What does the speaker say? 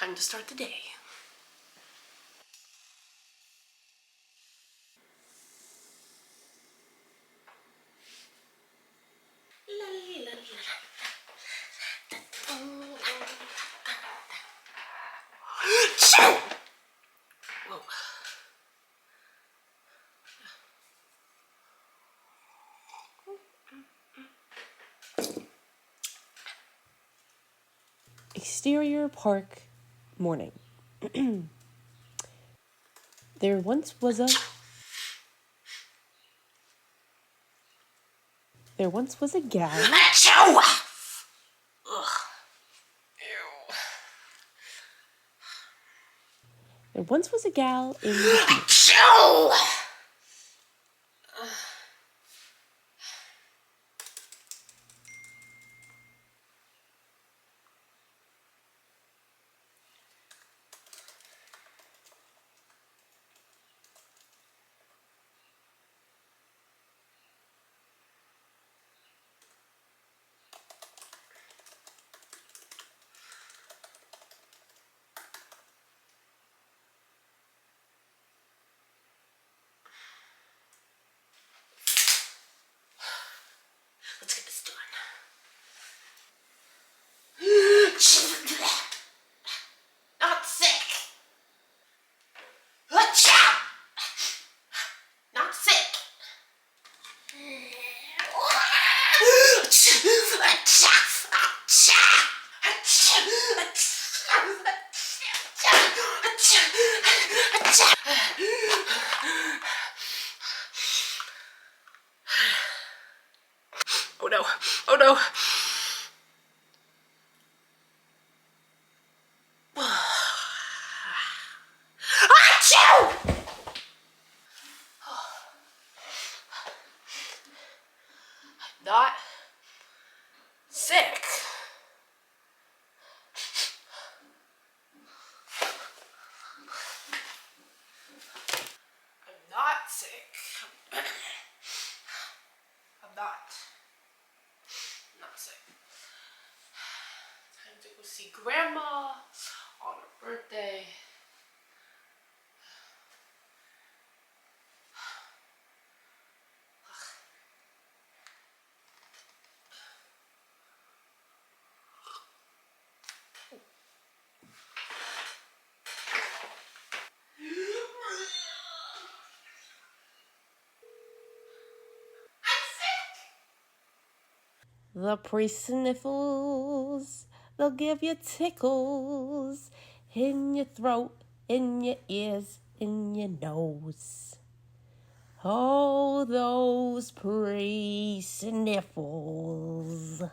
Time to start the day. Whoa. Exterior Park morning. There once was a gal. Achoo! Ugh. Ew. There once was a gal in the Achoo! Let's get this done. Not sick. Achoo! Not sick. Oh no, oh no. Achoo! Not sick. I'm not sick. I'm not sick. Time to go see Grandma on her birthday. The Pre Sniffles. They'll give you tickles in your throat, in your ears, in your nose. Oh, those Pre Sniffles.